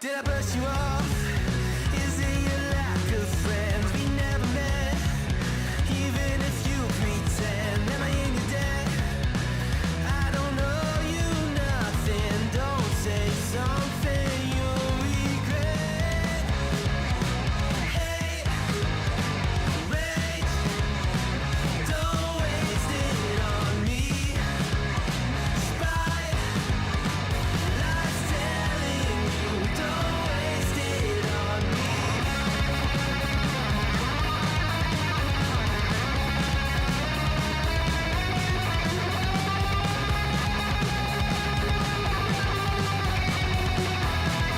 Did I brush you off? Is it your lack of friends? We never met. Even if you pretend, am I in your debt? I don't know you nothing. Don't say something you'll regret. Hate, rage, don't waste it on me. Spite, lies telling you, don't waste it on me. Hate,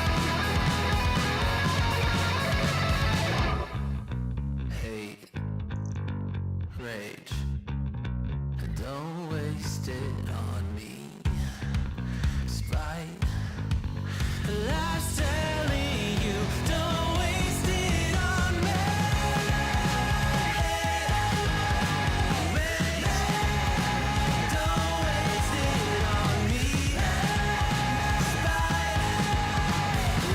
rage, don't waste it on me. Spite, lies telling you, don't waste it on me. Rage, don't waste it on me. Spite,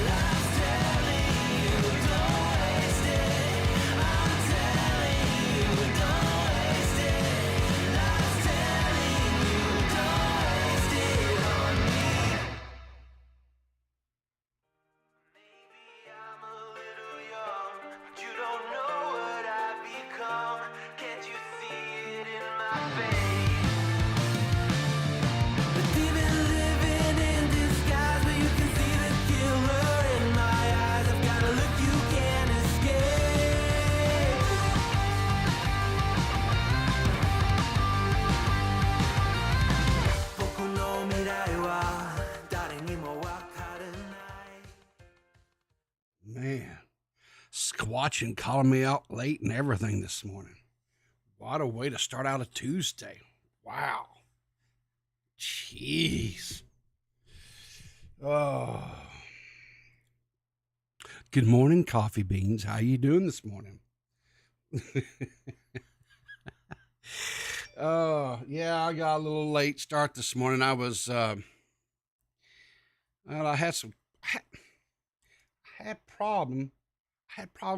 lies telling you, don't waste it. I'm telling you, don't waste it. Lies telling you, don't waste it on me. Maybe I'm a little young, but you don't know what I've become. Can't you see it in my face? But deep in living in disguise, but you can see the killer in my eyes. I've got a look you can't escape. Poco no mirai wa, dare ni mo wakaranai. Man, squatching, calling me out late and everything this morning. What a way to start out a Tuesday. Wow. Jeez. Oh. Good morning, coffee beans. How you doing this morning? Oh, yeah, I got a little late start this morning. I was, well, I had problems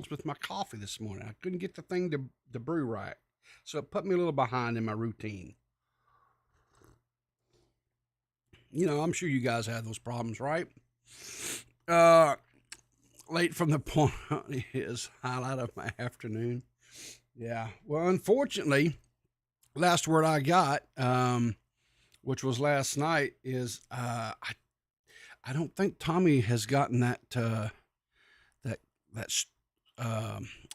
with my coffee this morning. I couldn't get the thing to brew right. So it put me a little behind in my routine. You know, I'm sure you guys have those problems, right? Late from the point is highlight of my afternoon. Yeah. Well, unfortunately, last word I got, which was last night, is I don't think Tommy has gotten that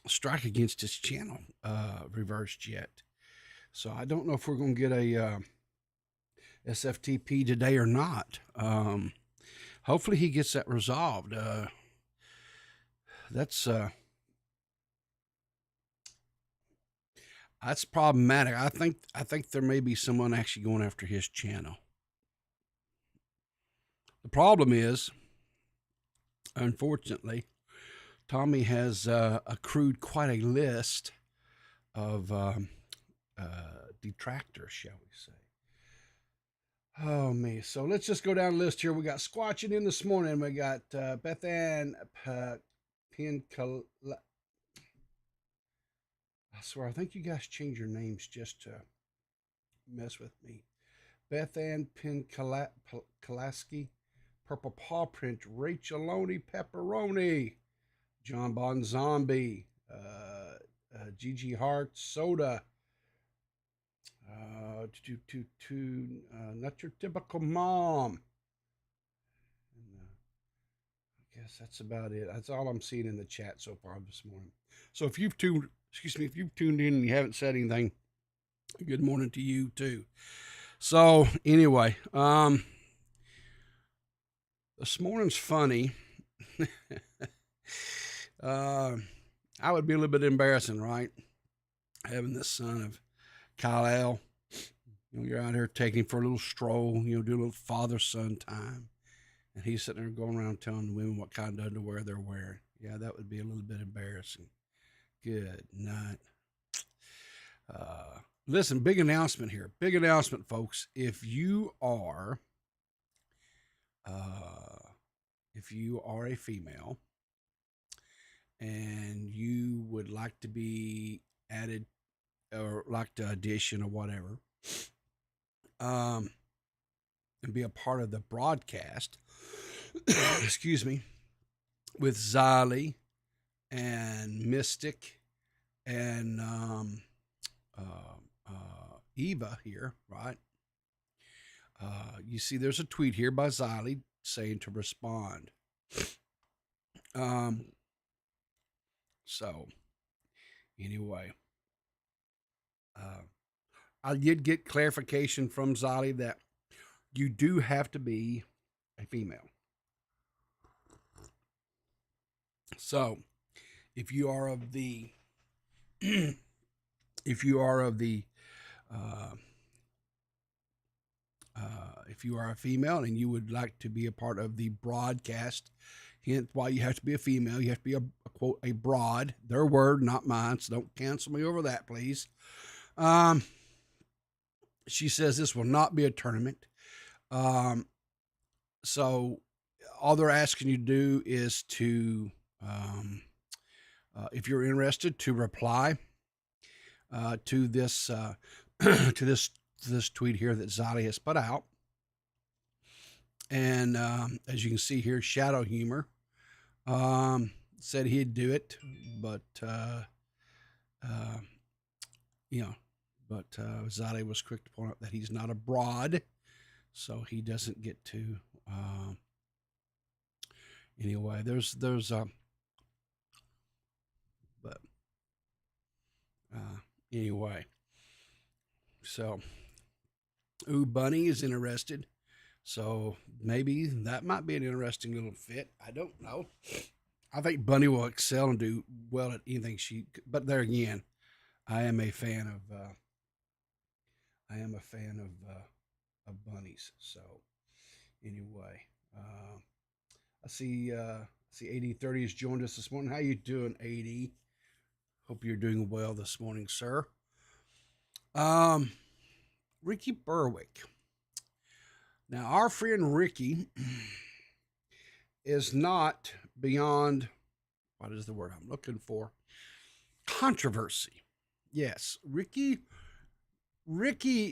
strike against his channel reversed yet. So I don't know if we're going to get a SFTP today or not. Hopefully he gets that resolved. That's problematic. I think there may be someone actually going after his channel. The problem is, unfortunately, Tommy has accrued quite a list of detractors, shall we say. Oh, me. So let's just go down the list here. We got Squatching in this morning. We got Beth Ann Pincala. I swear, I think you guys change your names just to mess with me. Beth Ann Pincalaski, Purple Paw Print, Racheloni Pepperoni, John Bon Zombie, Gigi Hart Soda, not your typical mom. And, I guess that's about it. That's all I'm seeing in the chat so far this morning. So if you've tuned in and you haven't said anything, good morning to you too. So anyway, this morning's funny. I would be a little bit embarrassing, right? Having this son of Kyle, you're out here taking him for a little stroll, do a little father-son time. And he's sitting there going around telling the women what kind of underwear they're wearing. Yeah, that would be a little bit embarrassing. Good night. Listen, big announcement here. Big announcement, folks. If you are if you are a female and you would like to be added or like to audition or whatever, and be a part of the broadcast, excuse me, with Xylee and Mystic and Eva here, right? You see, there's a tweet here by Xylee saying to respond. So, anyway, I did get clarification from Xylee that you do have to be a female. So, if you are of the, if you are a female and you would like to be a part of the broadcast, hence why you have to be a female, you have to be a quote, a broad, their word, not mine, so don't cancel me over that, please. She says this will not be a tournament. So all they're asking you to do is to, if you're interested, to reply to this to this tweet here that Xylee has put out. And as you can see here, Shadow Humor said he'd do it, but Xylee was quick to point out that he's not a broad, so he doesn't get to. Anyway, anyway, so Bunny is interested, so maybe that might be an interesting little fit. I don't know. I think Bunny will excel and do well at anything but there again, I am a fan of bunnies. So anyway, I see 8030 has joined us this morning. How you doing, 80? Hope you're doing well this morning, sir. Ricky Berwick. Now, our friend Ricky is not beyond, what is the word I'm looking for? Controversy. Yes, Ricky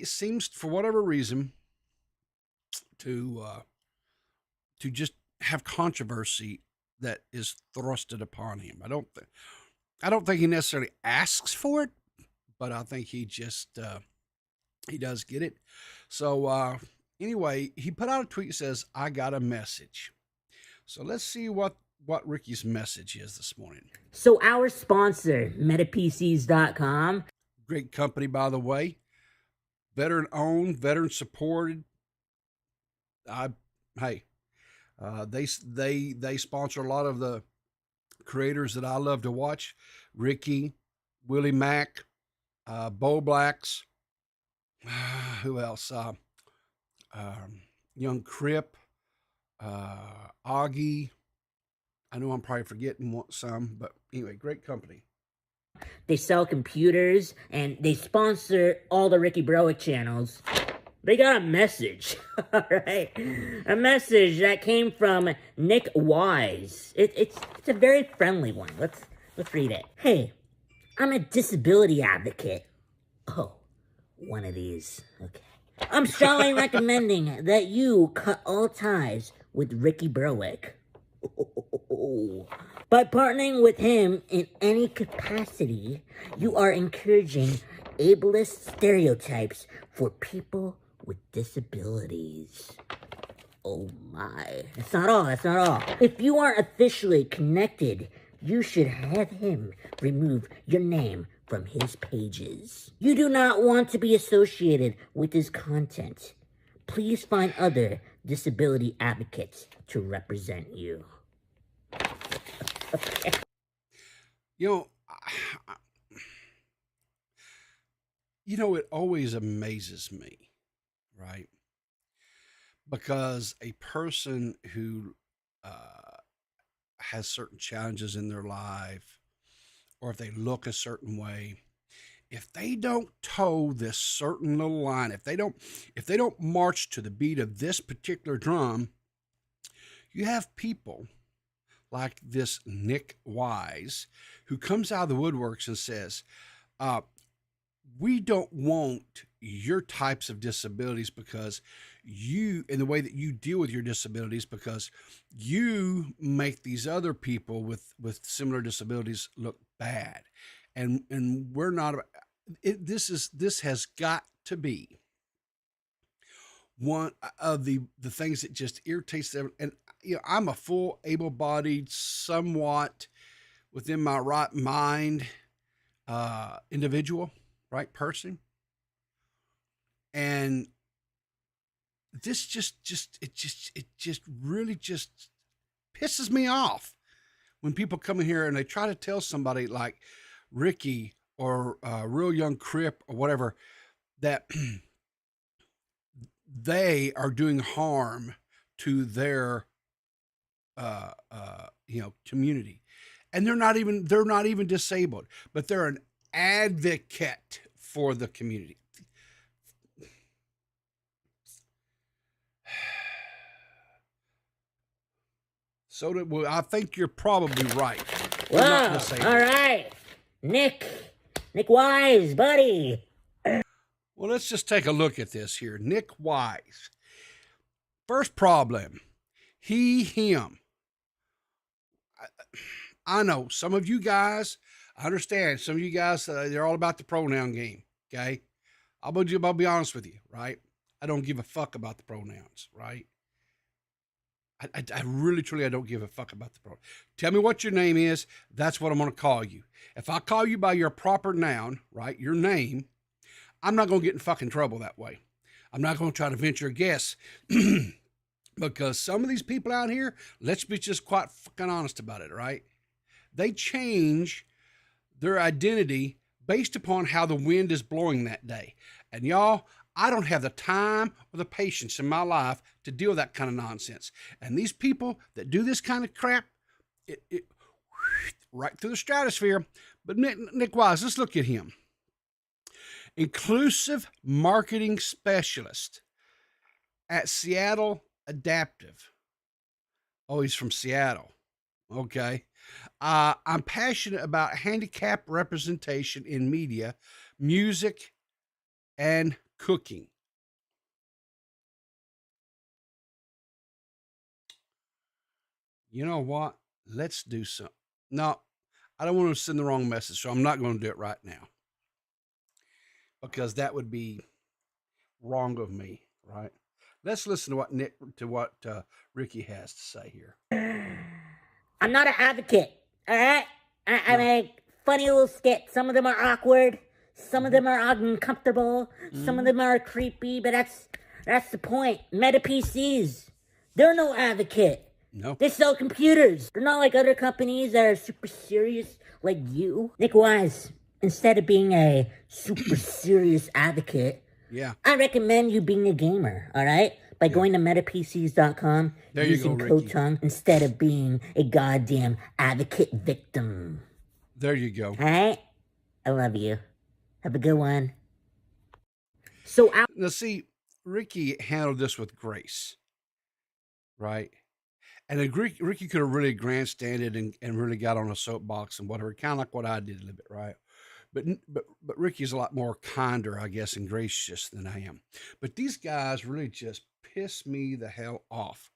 seems, for whatever reason, to just have controversy that is thrusted upon him. I don't think he necessarily asks for it, but I think he just he does get it. So anyway, he put out a tweet that says, "I got a message." So let's see what Ricky's message is this morning. So our sponsor, MetaPCs.com. Great company, by the way. Veteran owned, veteran supported. They sponsor a lot of the creators that I love to watch. Ricky, Willie Mack, Bo Blacks. Who else? Young Crip, Augie. I know I'm probably forgetting some, but anyway, great company. They sell computers, and they sponsor all the Ricky Berwick channels. They got a message, all right? A message that came from Nick Wise. It's a very friendly one. Let's read it. Hey, I'm a disability advocate. Oh, one of these. Okay. I'm strongly recommending that you cut all ties with Ricky Berwick. By partnering with him in any capacity, you are encouraging ableist stereotypes for people with disabilities. Oh my. That's not all. If you aren't officially connected, you should have him remove your name from his pages. You do not want to be associated with his content. Please find other disability advocates to represent you. Okay. It always amazes me, right? Because a person who has certain challenges in their life, or if they look a certain way, if they don't toe this certain little line, if they don't march to the beat of this particular drum, You have people like this Nick Wise, who comes out of the woodworks and says, we don't want your types of disabilities because you, in the way that you deal with your disabilities, because you make these other people with similar disabilities look bad. And we're not, this has got to be one of the things that just irritates them. And, you know, I'm a full able-bodied, somewhat within my right mind, individual, right person. And this just really just pisses me off when people come in here and they try to tell somebody like Ricky or Real Young Crip or whatever that they are doing harm to their community, and they're not even disabled, but they're an advocate for the community. So well, I think you're probably right. Whoa, all right. Nick Wise, buddy. Well, let's just take a look at this here. Nick Wise. First problem, he, him. I know some of you guys, I understand some of you guys, they're all about the pronoun game, okay? I'll be honest with you, right? I don't give a fuck about the pronouns, right? I really, truly, I don't give a fuck about the pronoun. Tell me what your name is. That's what I'm going to call you. If I call you by your proper noun, right, your name, I'm not going to get in fucking trouble that way. I'm not going to try to venture a guess because some of these people out here, let's be just quite fucking honest about it, right? They change their identity based upon how the wind is blowing that day. And y'all, I don't have the time or the patience in my life to deal with that kind of nonsense. And these people that do this kind of crap, it right through the stratosphere. But Nick Wise, let's look at him. Inclusive marketing specialist at Seattle Adaptive. Oh, he's from Seattle. Okay. I'm passionate about handicap representation in media, music, and cooking. You know what? Let's do something. No, I don't want to send the wrong message, so I'm not going to do it right now. Because that would be wrong of me, right? Let's listen to what Ricky has to say here. I'm not an advocate, all right? I make funny little skits. Some of them are awkward. Some of them are uncomfortable. Some of them are creepy, but that's the point. Meta PCs, they're no advocate. No. They sell computers. They're not like other companies that are super serious like you. Nick Wise, instead of being a super serious advocate, yeah, I recommend you being a gamer, all right? By going to metapcs.com, using code tongue instead of being a goddamn advocate victim. There you go. All right? I love you. Have a good one. Now, see, Ricky handled this with grace, right? And Ricky could have really grandstanded and really got on a soapbox and whatever, kind of like what I did a little bit, right? But Ricky's a lot more kinder, I guess, and gracious than I am. But these guys really just piss me the hell off.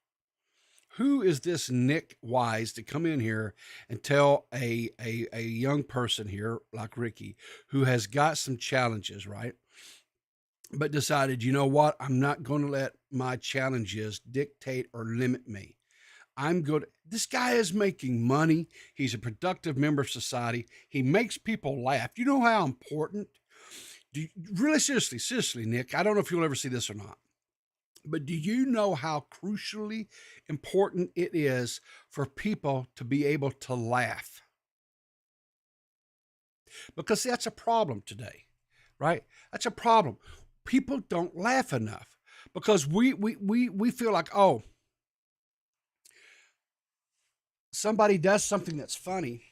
Who is this Nick Wise to come in here and tell a young person here like Ricky who has got some challenges, right? But decided, you know what? I'm not going to let my challenges dictate or limit me. I'm good. This guy is making money. He's a productive member of society. He makes people laugh. You know how important? Really, seriously, Nick, I don't know if you'll ever see this or not, but do you know how crucially important it is for people to be able to laugh? Because that's a problem today, right? That's a problem. People don't laugh enough because we feel like, oh, somebody does something that's funny,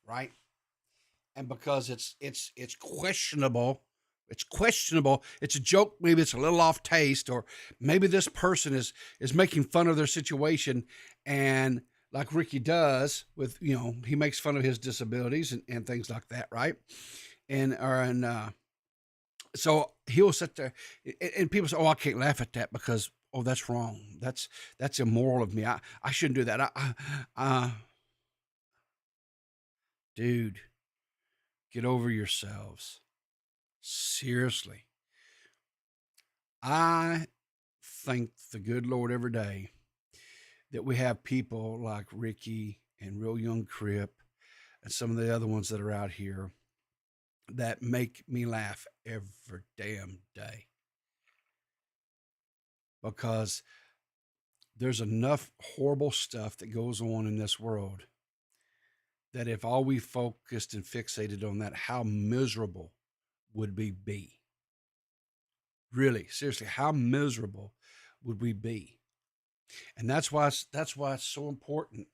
right? And because it's questionable It's questionable. It's a joke. Maybe it's a little off taste, or maybe this person is making fun of their situation. And like Ricky does with, he makes fun of his disabilities and things like that. Right. So he'll sit there and people say, oh, I can't laugh at that because, oh, that's wrong. That's immoral of me. I shouldn't do that. Dude, get over yourselves. Seriously. I thank the good Lord every day that we have people like Ricky and Real Young Crip and some of the other ones that are out here that make me laugh every damn day. Because there's enough horrible stuff that goes on in this world that if all we focused and fixated on that, how miserable would we be? Really, seriously, how miserable would we be? And that's why it's so important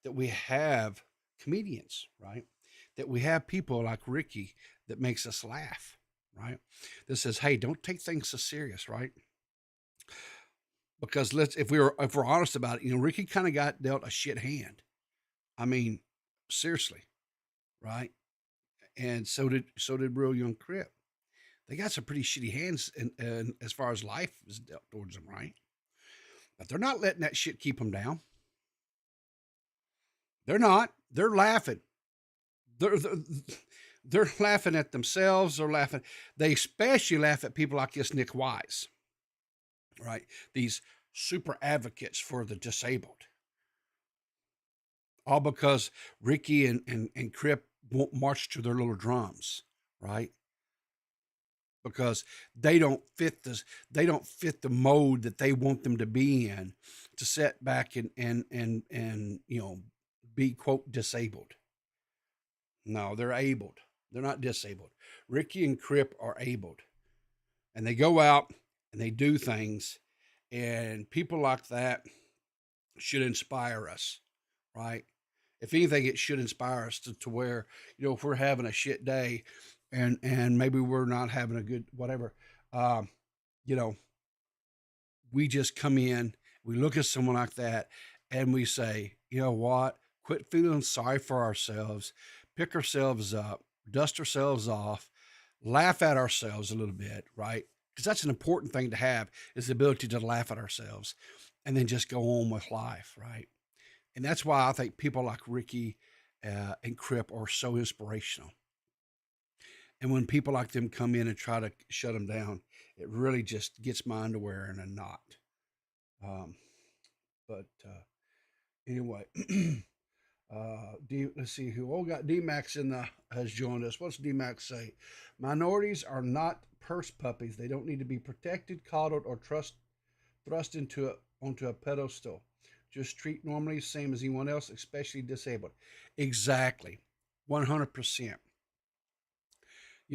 that we have comedians, right? That we have people like Ricky that makes us laugh, right? That says, hey, don't take things so serious, right? Because if we're honest about it, Ricky kind of got dealt a shit hand. I mean, seriously, right? And so did Real Young Crip. They got some pretty shitty hands and as far as life is dealt towards them, right? But they're not letting that shit keep them down. They're not. They're laughing. They're laughing at themselves. They're laughing. They especially laugh at people like this Nick Wise, right? These super advocates for the disabled. All because Ricky and Crip won't march to their little drums, right? Because they don't fit the mode that they want them to be in to sit back and be quote disabled. No, they're abled. They're not disabled. Ricky and Crip are abled. And they go out and they do things, and people like that should inspire us, right? If anything, it should inspire us to where, if we're having a shit day and maybe we're not having a good whatever, we just come in, we look at someone like that and we say, you know what, quit feeling sorry for ourselves, pick ourselves up, dust ourselves off, laugh at ourselves a little bit, right? Because that's an important thing to have, is the ability to laugh at ourselves and then just go on with life, right? And that's why I think people like Ricky and Crip are so inspirational. And when people like them come in and try to shut them down, it really just gets my underwear in a knot. Anyway, let's see who all got DMAX has joined us. What's DMAX say? Minorities are not purse puppies. They don't need to be protected, coddled, or thrust onto a pedestal. Just treat normally, same as anyone else, especially disabled. Exactly, 100%.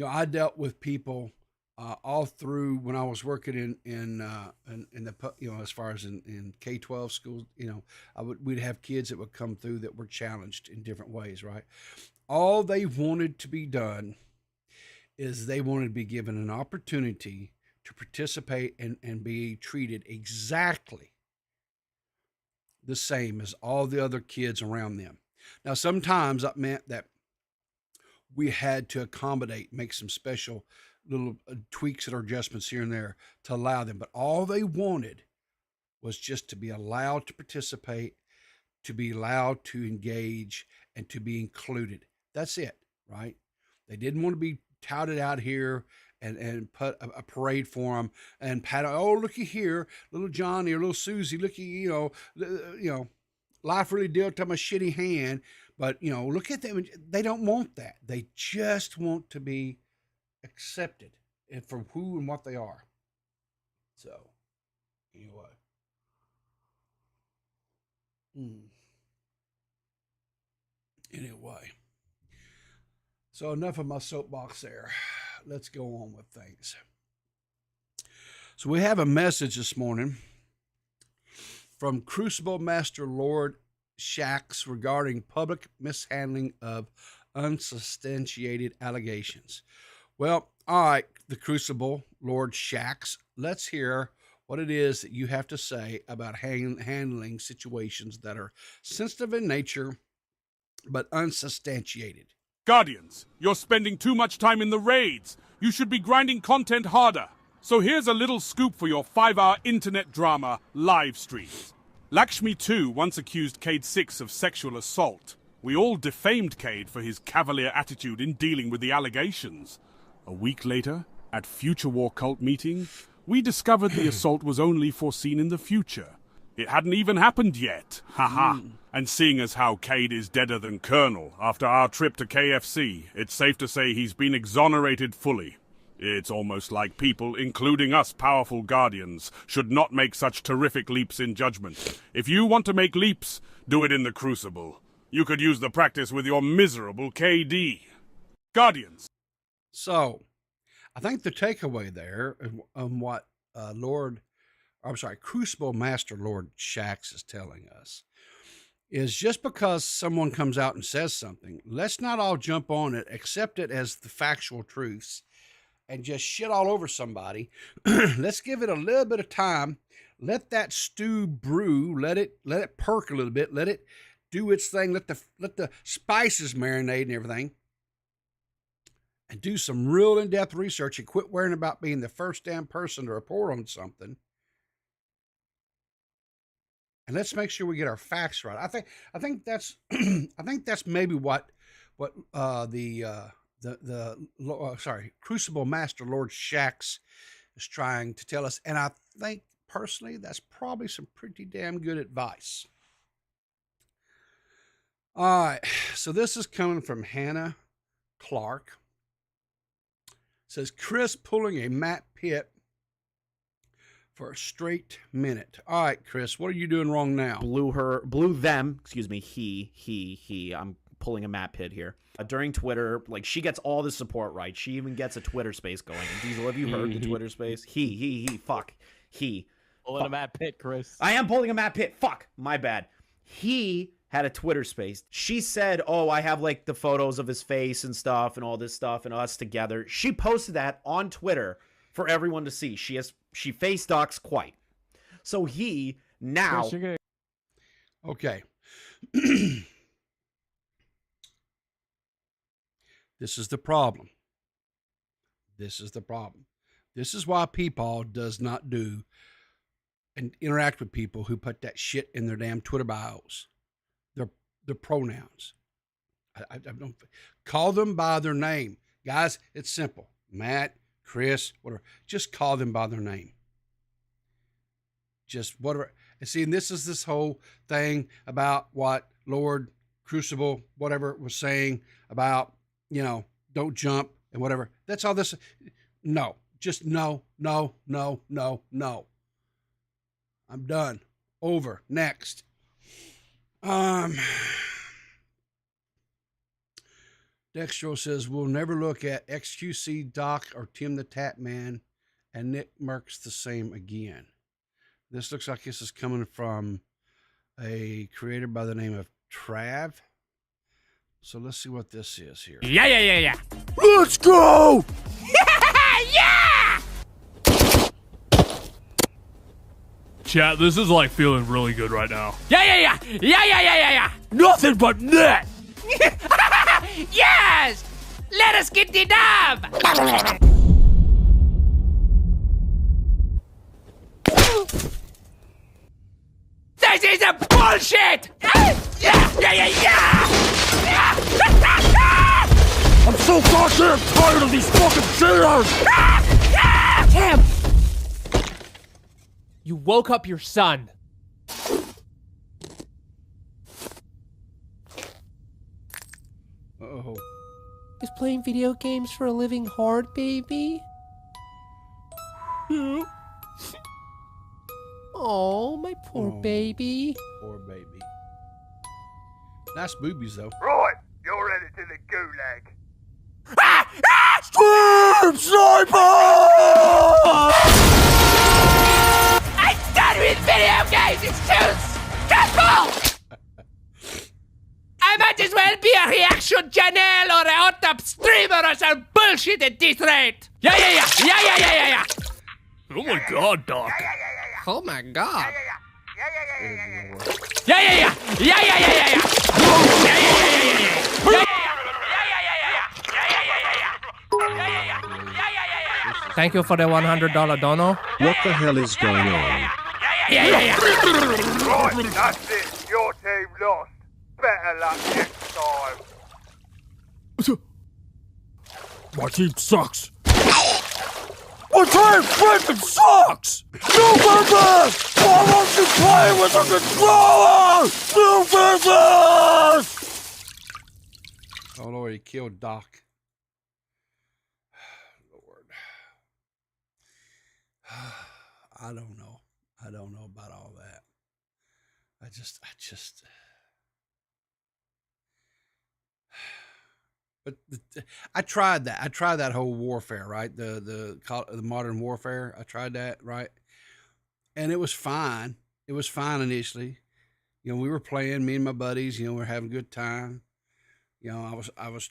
I dealt with people all through when I was working in the as far as in K-12 schools. We'd have kids that would come through that were challenged in different ways, right? All they wanted to be done is they wanted to be given an opportunity to participate and be treated exactly the same as all the other kids around them. Now, sometimes that meant that we had to accommodate, make some special little tweaks or adjustments here and there to allow them. But all they wanted was just to be allowed to participate, to be allowed to engage, and to be included. That's it, right? They didn't want to be touted out here and put a parade for them and pat, oh, looky here, little Johnny or little Susie, looky, life really dealt them a shitty hand. But, look at them. They don't want that. They just want to be accepted and for who and what they are. So, anyway. Anyway. So, enough of my soapbox there. Let's go on with things. So, we have a message this morning from Crucible Master Lord Shax regarding public mishandling of unsubstantiated allegations. Well, All right, the Crucible, Lord Shax. Let's hear what it is that you have to say about handling situations that are sensitive in nature but unsubstantiated. Guardians, you're spending too much time in the raids. You should be grinding content harder. So here's a little scoop for your 5-hour internet drama live streams. Lakshmi 2 once accused Cade 6 of sexual assault. We all defamed Cade for his cavalier attitude in dealing with the allegations. A week later, at Future War Cult meeting, we discovered the assault was only foreseen in the future. It hadn't even happened yet. Haha. And seeing as how Cade is deader than Colonel after our trip to KFC, it's safe to say he's been exonerated fully. It's almost like people, including us powerful Guardians, should not make such terrific leaps in judgment. If you want to make leaps, do it in the Crucible. You could use the practice with your miserable KD. Guardians. So, I think the takeaway there on what Crucible Master Lord Shax is telling us is just because someone comes out and says something, let's not all jump on it, accept it as the factual truths, and just shit all over somebody. Let's give it a little bit of time. Let that stew brew. Let it perk a little bit. Let it do its thing. Let the spices marinate and everything. And do some real in-depth research and quit worrying about being the first damn person to report on something. And let's make sure we get our facts right. I think that's maybe what Crucible Master Lord Shax is trying to tell us. And I think personally that's probably some pretty damn good advice. All right, so this is coming from Hannah Clark. It says Chris pulling a Matt Pitt for a straight minute. All right, Chris, what are you doing wrong now? Blew them. Excuse me. He. I'm pulling a Matt Pitt here. During Twitter, like, she gets all the support right. She even gets a Twitter space going. Diesel, have you heard the Twitter space? He. Pulling a Matt Pitt, Chris. I am pulling a Matt Pitt. Fuck. My bad. He had a Twitter space. She said, oh, I have like the photos of his face and stuff and all this stuff and us together. She posted that on Twitter for everyone to see. She face docs quite. So he now. Okay. This is the problem. This is why Peepaw does not do and interact with people who put that shit in their damn Twitter bios. Their pronouns. I don't call them by their name. Guys, it's simple. Matt, Chris, whatever. Just call them by their name. Just whatever. And see, and this is this whole thing about what Lord Crucible, whatever, was saying about, don't jump and whatever. That's all this. No. Just no. I'm done. Over. Next. Dextro says, we'll never look at XQC Doc or Tim the Tap Man, and Nick Merck's the same again. This looks like this is coming from a creator by the name of Trav. So let's see what this is here. Yeah. Let's go! Yeah! Chat, this is like feeling really good right now. Yeah. Nothing but net! Yes! Let us get the dub! This is a bullshit! Yeah! I'm so goddamn tired of these fucking cheaters! Tim! You woke up your son. Uh-oh. Is playing video games for a living hard, baby? Oh, my poor baby. Poor baby. Nice boobies, though. Right, you're headed to the gulag. Stream Sniper! I'm done with video games! It's too stressful! I might as well be a reaction channel or a hot tub streamer or some bullshit at this rate! Yeah, yeah, yeah. Yeah, yeah, yeah, yeah, yeah. Oh my god, Doc. Oh my god. Yeah, yeah, yeah. Yeah, yeah, yeah, yeah, yeah. Yeah, yeah, yeah, yeah, yeah. Thank you for the $100 dono. What the hell is going on? Yeah, yeah, yeah. Right, that's it. Your team lost. Better luck next time. My team sucks. My team freaking sucks! New business! Why won't you play with a controller? New business! Oh Lord, he killed Doc. Lord. I don't know. I don't know about all that. I just but I tried that. I tried that whole warfare, right? The modern warfare. I tried that, right? And it was fine. It was fine initially. You know, we were playing, me and my buddies, you know, we were having a good time. You know, I was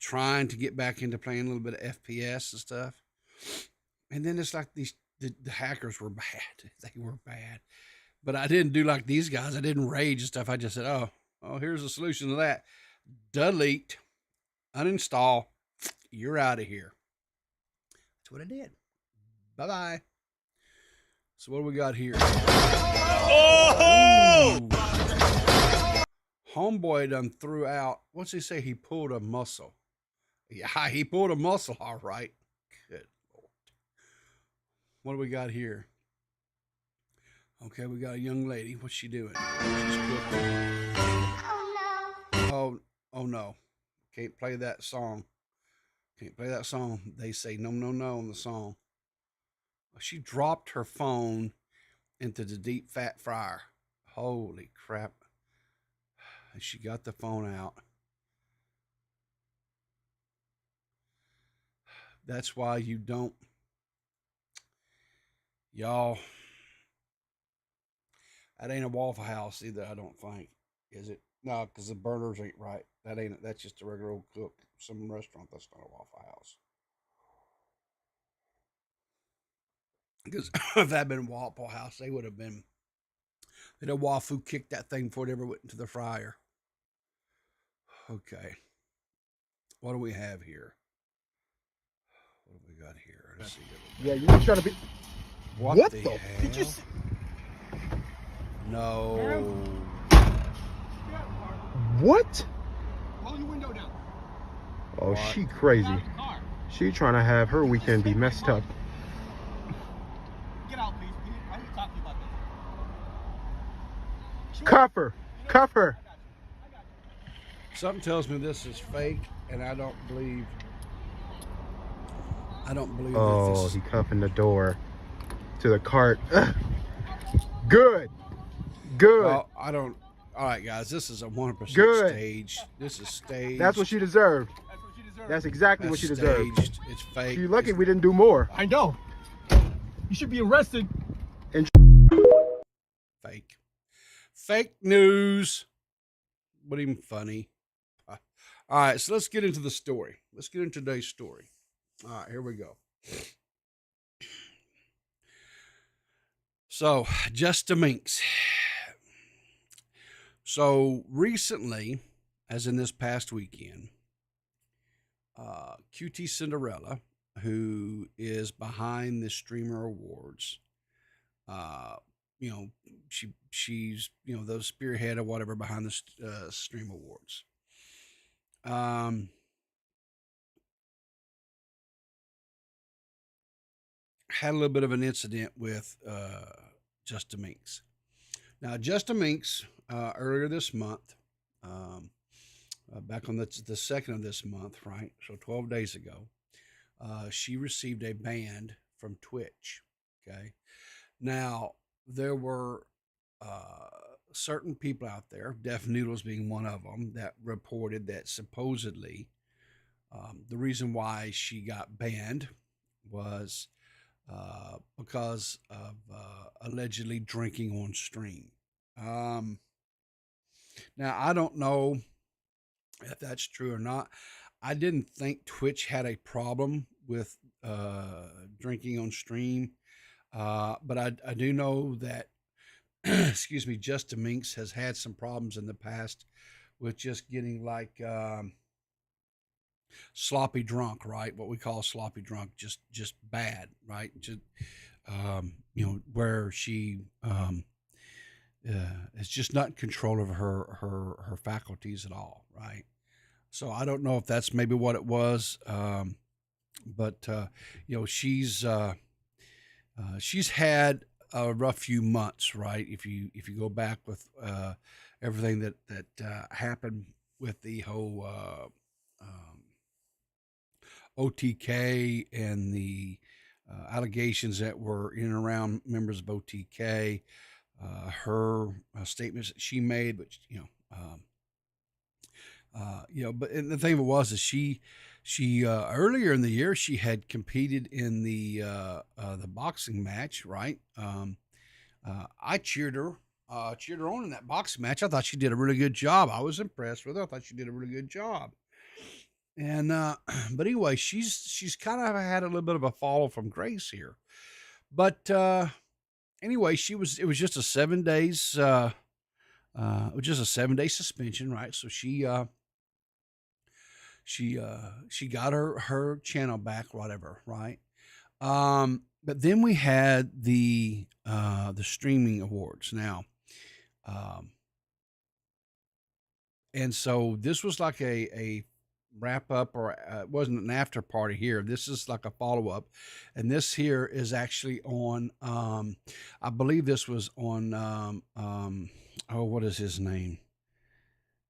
trying to get back into playing a little bit of FPS and stuff. And then it's like the hackers were bad. They were bad. But I didn't do like these guys. I didn't rage and stuff. I just said, oh, here's the solution to that. Delete, uninstall, you're out of here. That's what I did. Bye-bye. So what do we got here? Oh! Homeboy done threw out, what's he say? He pulled a muscle. Yeah, he pulled a muscle, all right. Good Lord. What do we got here? Okay, we got a young lady. What's she doing? She's cooking. Oh no. Can't play that song. Can't play that song. They say no, no, no on the song. She dropped her phone into the deep fat fryer. Holy crap. And she got the phone out. That's why you don't, y'all, that ain't a Waffle House either, I don't think. Is it? No, because the burners ain't right. That's just a regular old cook. Some restaurant, that's not a Waffle House. Because if that had been Waffle House, they'd have Wafu kicked that thing before it ever went into the fryer. Okay. What do we have here? What do we got here? Let's see. Yeah, you're trying to be. What the hell? Did you see? No. What? Roll your window down. Oh, she crazy. She trying to have her weekend be messed up. Get out, please. I need to talk to you about this. Cuff her. Cuff her. Something tells me this is fake, and I don't believe Oh, that this he cuffing the door to the cart. Good. Good. Well, I don't. All right, guys, this is a 100% Good. stage. This is staged. That's what she deserved. That's what you deserve. That's exactly what she deserved. Staged. It's fake. She's lucky we didn't do more. I know. You should be arrested. Fake. Fake news. But even funny. All right, so let's get into the story. Let's get into today's story. All right, here we go. So, JustaMinx. So, recently, as in this past weekend, QTCinderella, who is behind the Streamer Awards, you know, she's, you know, the spearhead or whatever behind the Stream Awards. Had a little bit of an incident with JustaMinx. Now, JustaMinx, earlier this month, back on the 2nd of this month, right? So 12 days ago, she received a ban from Twitch. Okay. Now, there were certain people out there, Def Noodles being one of them, that reported that supposedly the reason why she got banned was because of allegedly drinking on stream. Now, I don't know if that's true or not. I didn't think Twitch had a problem with drinking on stream. But I do know that, excuse me, JustaMinx has had some problems in the past with just getting like sloppy drunk, right? What we call sloppy drunk, just bad, right? Just where she is just not in control of her faculties at all, right? So I don't know if that's maybe what it was, but she's had a rough few months, right? If you go back with everything that happened with the whole OTK and the allegations that were in and around members of OTK, her statements that she made, but but and the thing of it was is she earlier in the year she had competed in the boxing match, right? I cheered her on in that boxing match. I thought she did a really good job. I was impressed with her. I thought she did a really good job. And but anyway, she's kind of had a little bit of a fall from grace here. But anyway, it was just a 7 days it was just a 7-day suspension, right? So she got her channel back, whatever, right? But then we had the streaming awards now. And so this was like a wrap up, or it wasn't an after party here. This is like a follow up, and this here is actually on. I believe this was on. What is his name?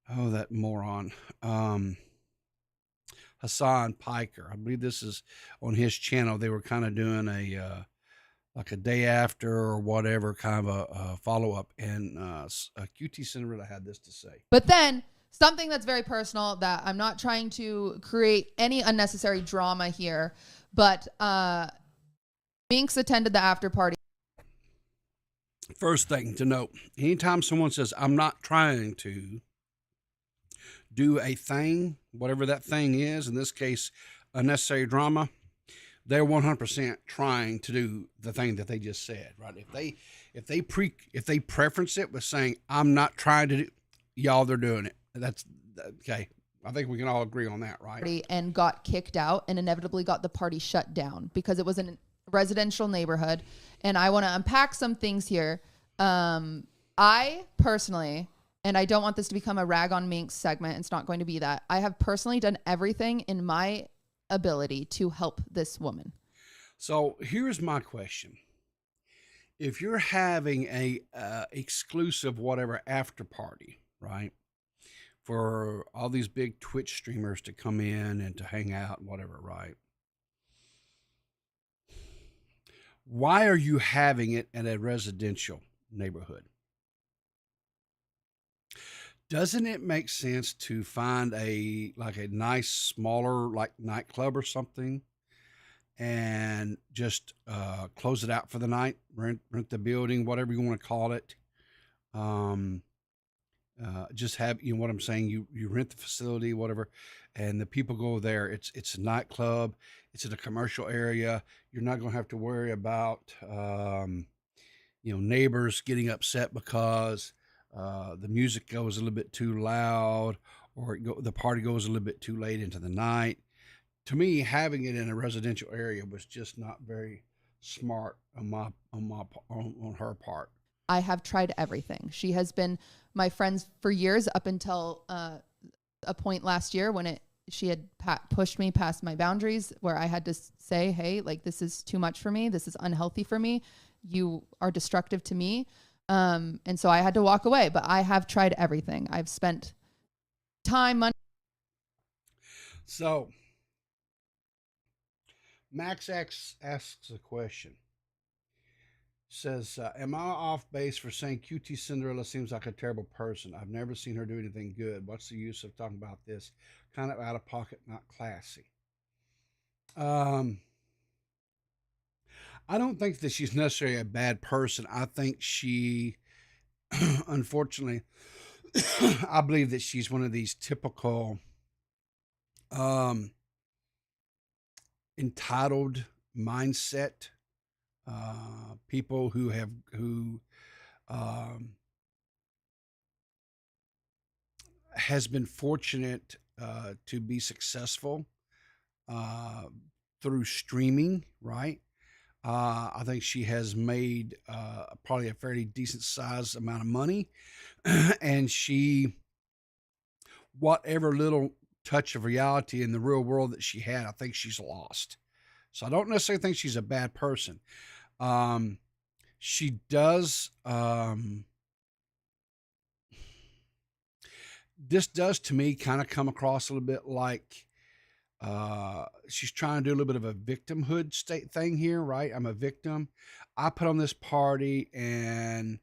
Oh, that moron. Hassan Piker. I believe this is on his channel. They were kind of doing a like a day after or whatever kind of a follow up, and QTCinderella had this to say. But then something that's very personal, that I'm not trying to create any unnecessary drama here, but Minx attended the after party. First thing to note, anytime someone says, I'm not trying to do a thing, whatever that thing is, in this case, unnecessary drama, they're 100% trying to do the thing that they just said, right? If they preference it with saying, I'm not trying to do, y'all, they're doing it. That's okay. I think we can all agree on that, right? And got kicked out and inevitably got the party shut down because it was in a residential neighborhood. And I want to unpack some things here. I personally, and I don't want this to become a rag on Minx segment, it's not going to be that. I have personally done everything in my ability to help this woman. So here's my question. If you're having a exclusive whatever after party, right, for all these big Twitch streamers to come in and to hang out and whatever, right? Why are you having it in a residential neighborhood? Doesn't it make sense to find a nice smaller like nightclub or something and just close it out for the night, rent the building, whatever you want to call it? Just have, what I'm saying, you rent the facility, whatever, and the people go there. It's a nightclub. It's in a commercial area. You're not going to have to worry about, neighbors getting upset because the music goes a little bit too loud, or the party goes a little bit too late into the night. To me, having it in a residential area was just not very smart on her part. I have tried everything. She has been my friend for years, up until a point last year when she had pushed me past my boundaries, where I had to say, hey, like, this is too much for me. This is unhealthy for me. You are destructive to me. And so I had to walk away, but I have tried everything. I've spent time, money. So Max X asks a question. Says, am I off base for saying QTCinderella seems like a terrible person? I've never seen her do anything good. What's the use of talking about this? Kind of out of pocket, not classy. I don't think that she's necessarily a bad person. I think she, unfortunately, I believe that she's one of these typical entitled mindset, people who has been fortunate to be successful through streaming, right? I think she has made probably a fairly decent sized amount of money, and whatever little touch of reality in the real world that she had, I think she's lost. So I don't necessarily think she's a bad person. She does. This does to me kind of come across a little bit like she's trying to do a little bit of a victimhood state thing here, right? I'm a victim. I put on this party, and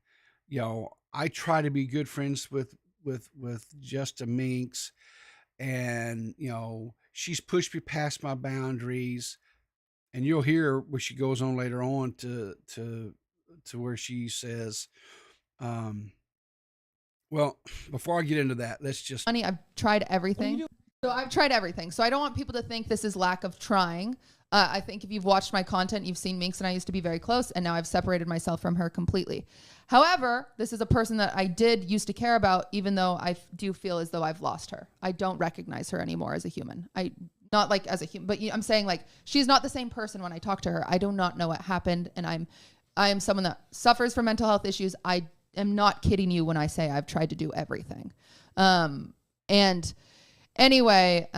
I try to be good friends with JustaMinx, and she's pushed me past my boundaries. And you'll hear where she goes on later on to where she says, well, before I get into that, let's just... Honey, I've tried everything. So I've tried everything. So I don't want people to think this is lack of trying. I think if you've watched my content, you've seen Minx and I used to be very close, and now I've separated myself from her completely. However, this is a person that I did used to care about, even though I do feel as though I've lost her. I don't recognize her anymore as a human. Not like as a human, but I'm saying like she's not the same person when I talk to her. I do not know what happened, and I am someone that suffers from mental health issues. I am not kidding you when I say I've tried to do everything. And anyway,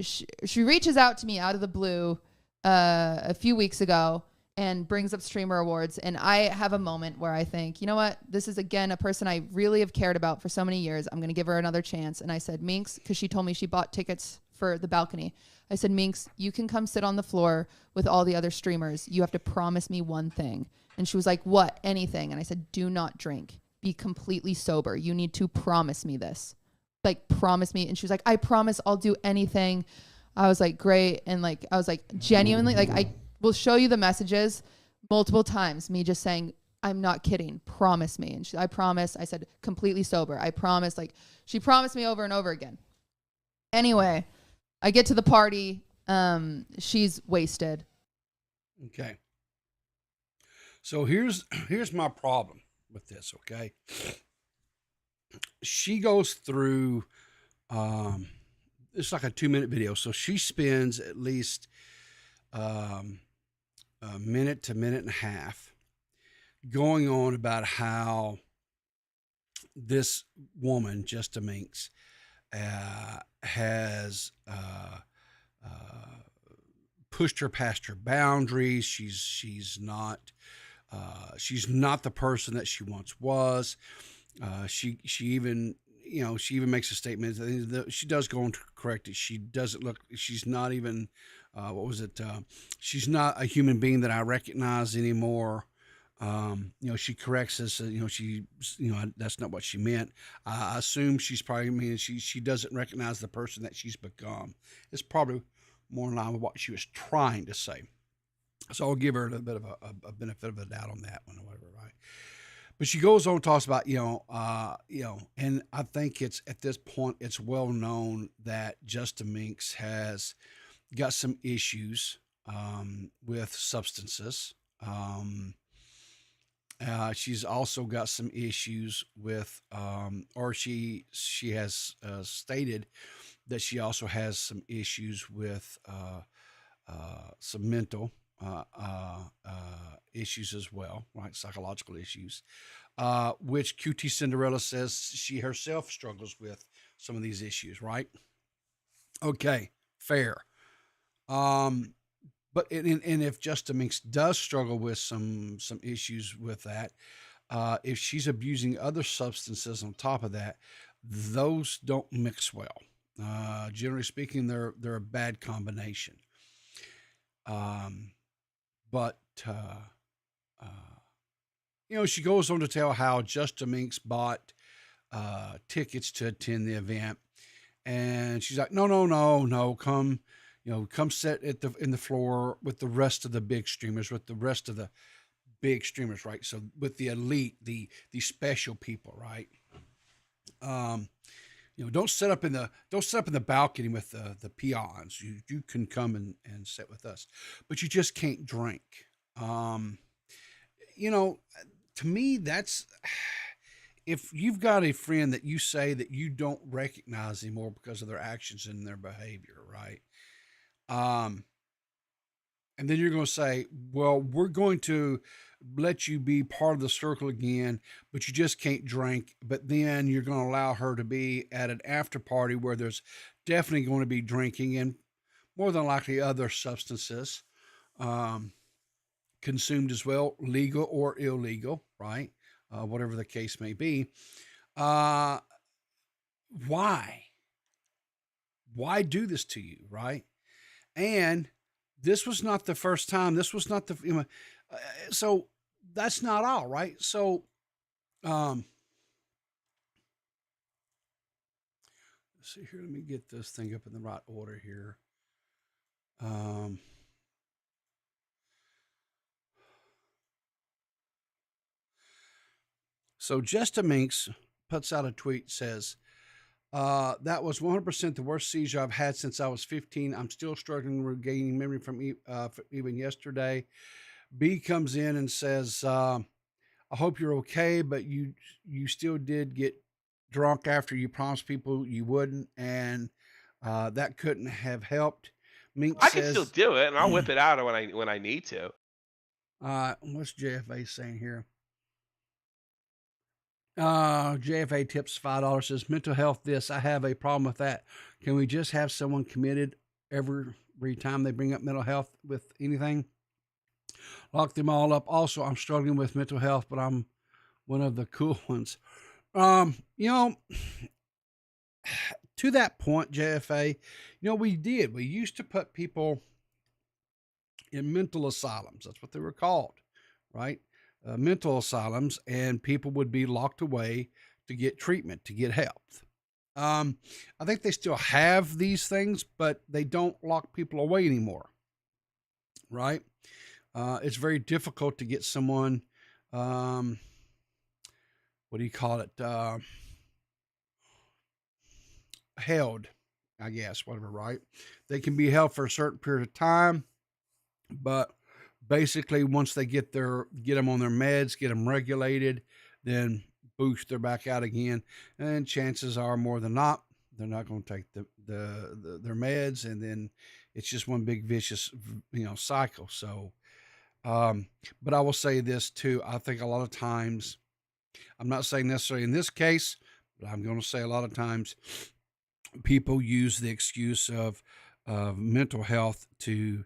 she reaches out to me out of the blue a few weeks ago and brings up Streamer Awards. And I have a moment where I think, you know what? This is, again, a person I really have cared about for so many years. I'm going to give her another chance. And I said, Minx, because she told me she bought tickets for the balcony. I said, Minx, you can come sit on the floor with all the other streamers. You have to promise me one thing. And she was like, what? Anything. And I said, do not drink. Be completely sober. You need to promise me this. Like, promise me. And she was like, I promise I'll do anything. I was like, great. And like, I was like, genuinely, like, I will show you the messages multiple times, me just saying, I'm not kidding. Promise me. And I promise. I said, completely sober. I promise. Like, she promised me over and over again. Anyway, I get to the party. She's wasted. Okay. So here's my problem with this, okay? She goes through, it's like a 2-minute video. So she spends at least a minute to minute and a half going on about how this woman, JustaMinx, has pushed her past her boundaries. She's not the person that she once was. She even makes a statement that she does go on to correct it. She doesn't look. She's not even. She's not a human being that I recognize anymore. She corrects us. That's not what she meant. I assume she's probably she doesn't recognize the person that she's become. It's probably more in line with what she was trying to say. So I'll give her a little bit of a benefit of the doubt on that one or whatever, right? But she goes on and talks about, and I think it's at this point, it's well known that JustaMinx has got some issues with substances. She's also got some issues with, or she has stated that she also has some issues with some mental issues as well, right? Psychological issues, which QTCinderella says she herself struggles with some of these issues, right? Okay, fair. But if JustaMinx does struggle with some issues with that, if she's abusing other substances on top of that, those don't mix well. Generally speaking, they're a bad combination. But she goes on to tell how JustaMinx bought tickets to attend the event, and she's like, no, come sit in the floor with the rest of the big streamers, right? So with the elite, the special people, right? Don't sit up in the balcony with the peons. You can come and sit with us, but you just can't drink. To me, that's if you've got a friend that you say that you don't recognize anymore because of their actions and their behavior, right? And then you're going to say, well, we're going to let you be part of the circle again, but you just can't drink. But then you're going to allow her to be at an after party where there's definitely going to be drinking and more than likely other substances consumed as well, legal or illegal, right? Whatever the case may be. Why? Why do this to you, right? And this was not the first time. This was not the, so that's not all, right? So, let's see here. Let me get this thing up in the right order here. So JustaMinx puts out a tweet, says, that was 100% the worst seizure I've had since I was 15. I'm still struggling with regaining memory from even yesterday. B comes in and says, I hope you're okay, but you still did get drunk after you promised people you wouldn't, and that couldn't have helped. Minx I says, can still do it, and I'll whip it out when I need to. What's JFA saying here? JFA tips $5, says, mental health this. I have a problem with that. Can we just have someone committed every time they bring up mental health with anything? Lock them all up. Also, I'm struggling with mental health, but I'm one of the cool ones. To that point, JFA, we used to put people in mental asylums. That's what they were called, right? Mental asylums, and people would be locked away to get treatment, to get help. I think they still have these things, but they don't lock people away anymore, right? It's very difficult to get someone, what do you call it? Held, I guess, whatever, right? They can be held for a certain period of time, but basically once they get them on their meds, get them regulated, then boost, they're back out again. And chances are more than not, they're not going to take their meds. And then it's just one big vicious, cycle. So, but I will say this too. I think a lot of times, I'm not saying necessarily in this case, but I'm going to say a lot of times people use the excuse of mental health to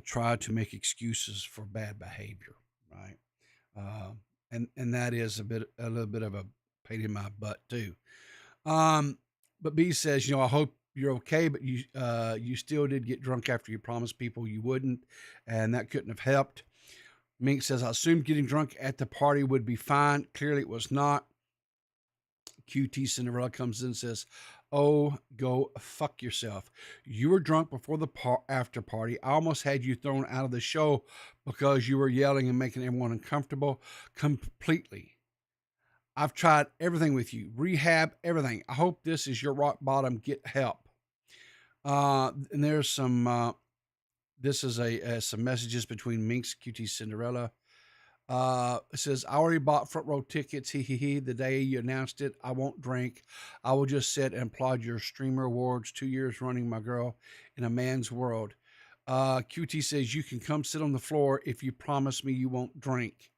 try to make excuses for bad behavior, right? And that is a little bit of a pain in my butt too. But B says, I hope you're okay, but you still did get drunk after you promised people you wouldn't, and that couldn't have helped. Minx says, I assumed getting drunk at the party would be fine. Clearly it was not. QTCinderella comes in and says, oh, go fuck yourself. You were drunk before the after party. I almost had you thrown out of the show because you were yelling and making everyone uncomfortable completely. I've tried everything with you, rehab, everything. I hope this is your rock bottom. Get help. And there's some, this is some messages between Minx, QTCinderella. It says, I already bought front row tickets. The day you announced it, I won't drink. I will just sit and applaud your streamer awards. 2 years running, my girl, in a man's world. QT says, you can come sit on the floor if you promise me you won't drink.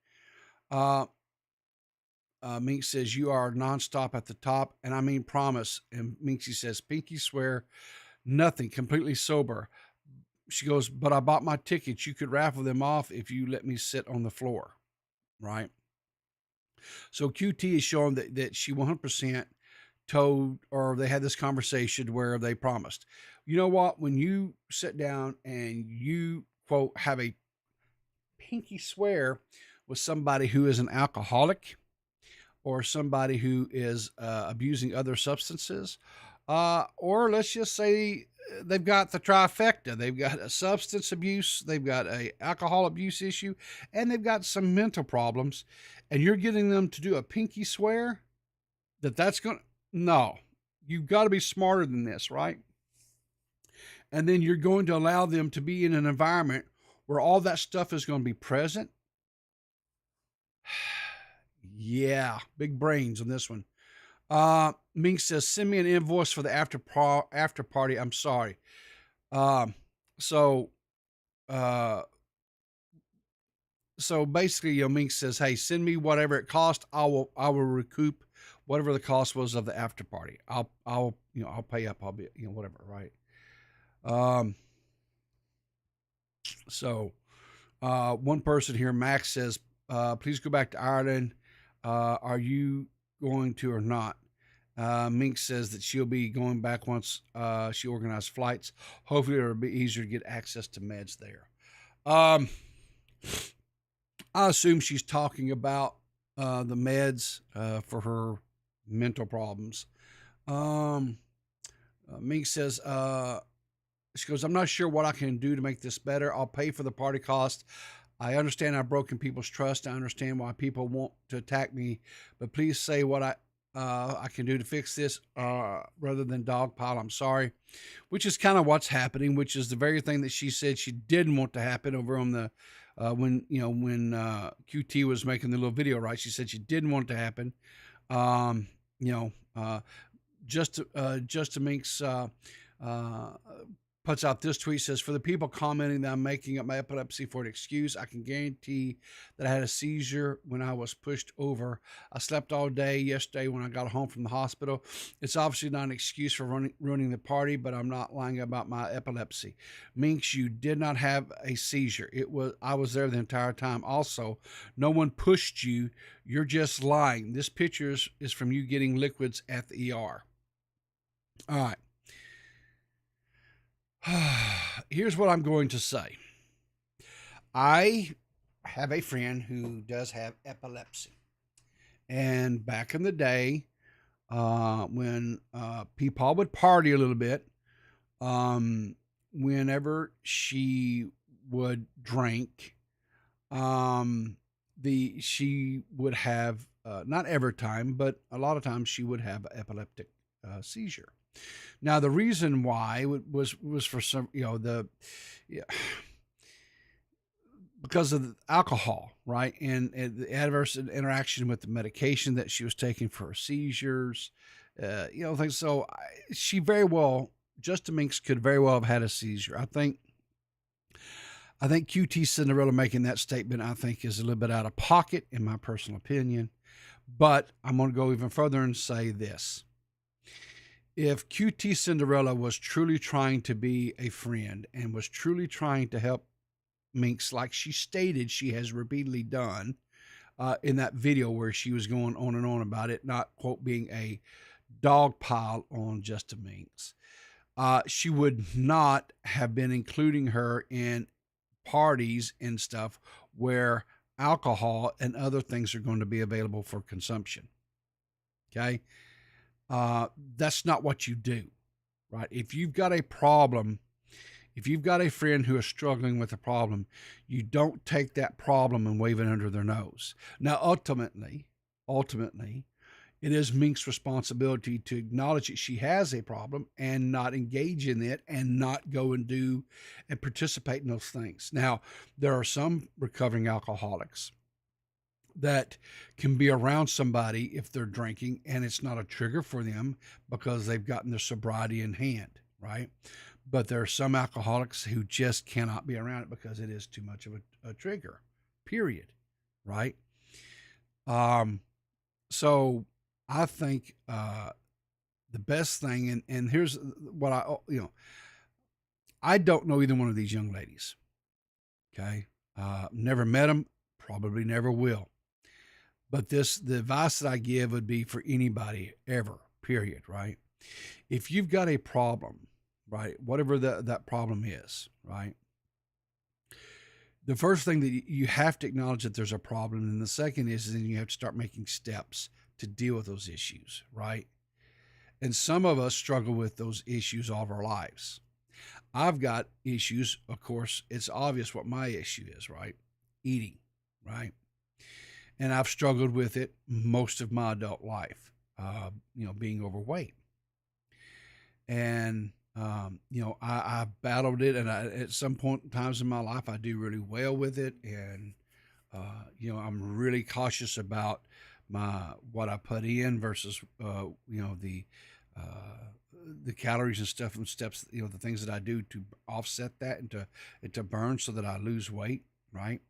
Minx says, you are nonstop at the top, and I mean promise. And Minxie says, pinky swear, nothing, completely sober. She goes, but I bought my tickets. You could raffle them off if you let me sit on the floor, right? So QT is showing that she 100% told, or they had this conversation where they promised, you know what, when you sit down and you, quote, have a pinky swear with somebody who is an alcoholic or somebody who is abusing other substances, or let's just say they've got the trifecta. They've got a substance abuse, they've got a alcohol abuse issue, and they've got some mental problems, and you're getting them to do a pinky swear that's going to, no, you've got to be smarter than this, right? And then you're going to allow them to be in an environment where all that stuff is going to be present. Yeah, big brains on this one. Minx says, send me an invoice for the after party. I'm sorry. So basically, Minx says, hey, send me whatever it cost. I will recoup whatever the cost was of the after party. I'll pay up. I'll be, whatever. Right. One person here, Max, says, please go back to Ireland. Are you going to or not? Minx says that she'll be going back once she organizes flights. Hopefully it'll be easier to get access to meds there. I assume she's talking about the meds for her mental problems. Minx says, she goes, I'm not sure what I can do to make this better. I'll pay for the party cost. I understand I've broken people's trust. I understand why people want to attack me, but please say what I can do to fix this rather than dogpile. I'm sorry, which is kind of what's happening, which is the very thing that she said she didn't want to happen over on the when QT was making the little video, right? She said she didn't want it to happen. JustaMinx puts out this tweet, says, for the people commenting that I'm making up my epilepsy for an excuse, I can guarantee that I had a seizure when I was pushed over. I slept all day yesterday when I got home from the hospital. It's obviously not an excuse for ruining the party, but I'm not lying about my epilepsy. Minx, you did not have a seizure. I was there the entire time. Also, no one pushed you. You're just lying. This picture is from you getting liquids at the ER. All right. Here's what I'm going to say. I have a friend who does have epilepsy. And back in the day, when Peepaw would party a little bit, whenever she would drink, she would have, not every time, but a lot of times she would have an epileptic seizure. Now, the reason why was for some, because of the alcohol, right? And the adverse interaction with the medication that she was taking for her seizures, things. So JustaMinx could very well have had a seizure. I think QTCinderella making that statement, I think, is a little bit out of pocket, in my personal opinion. But I'm going to go even further and say this. If QTCinderella was truly trying to be a friend and was truly trying to help Minx, like she stated she has repeatedly done in that video where she was going on and on about it, not, quote, being a dog pile on JustaMinx, she would not have been including her in parties and stuff where alcohol and other things are going to be available for consumption. Okay? That's not what you do, right? If you've got a problem, if you've got a friend who is struggling with a problem, you don't take that problem and wave it under their nose. Now, ultimately, it is Minx's responsibility to acknowledge that she has a problem and not engage in it and not go and do and participate in those things. Now, there are some recovering alcoholics that can be around somebody if they're drinking and it's not a trigger for them because they've gotten their sobriety in hand, right? But there are some alcoholics who just cannot be around it because it is too much of a trigger, period, right? So I think the best thing, and here's what I don't know either one of these young ladies, okay? Never met them, probably never will. But the advice that I give would be for anybody ever, period, right? If you've got a problem, right, whatever that problem is, right, the first thing that you have to acknowledge that there's a problem. And the second is then you have to start making steps to deal with those issues, right? And some of us struggle with those issues all of our lives. I've got issues, of course, it's obvious what my issue is, right? Eating, right? And I've struggled with it most of my adult life, being overweight. And, you know, I battled it, and at some point in times in my life, I do really well with it. And, you know, I'm really cautious about what I put in versus, you know, the calories and stuff and steps, you know, the things that I do to offset that and to burn so that I lose weight. Right.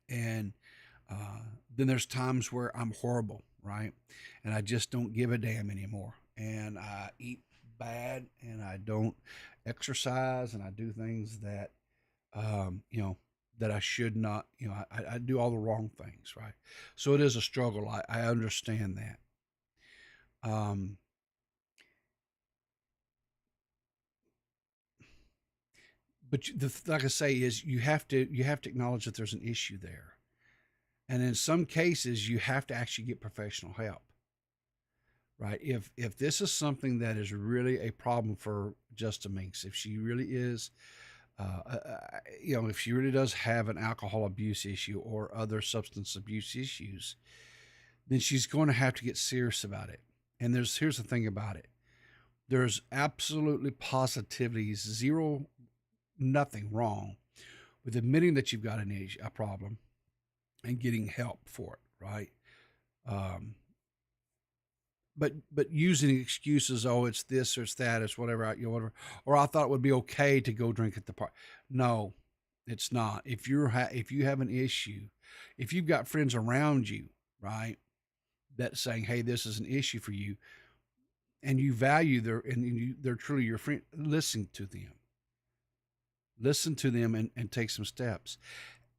And, then there's times where I'm horrible. Right. And I just don't give a damn anymore. And I eat bad, and I don't exercise, and I do things that, you know, that I should not, you know, I do all the wrong things. Right. So it is a struggle. I understand that. But like I say, is you have to acknowledge that there's an issue there. And in some cases, you have to actually get professional help. Right. If this is something that is really a problem for JustaMinx, if she really is, you know, if she really does have an alcohol abuse issue or other substance abuse issues, then she's going to have to get serious about it. And here's the thing about it. There's absolutely positively nothing wrong with admitting that you've got a problem and getting help for it. Right. But using excuses, oh, it's this or it's that, it's whatever, you know, whatever, or I thought it would be okay to go drink at the park. No, it's not. If you have an issue, if you've got friends around you, right, that's saying, hey, this is an issue for you, and you value they're truly your friend, listen to them and take some steps.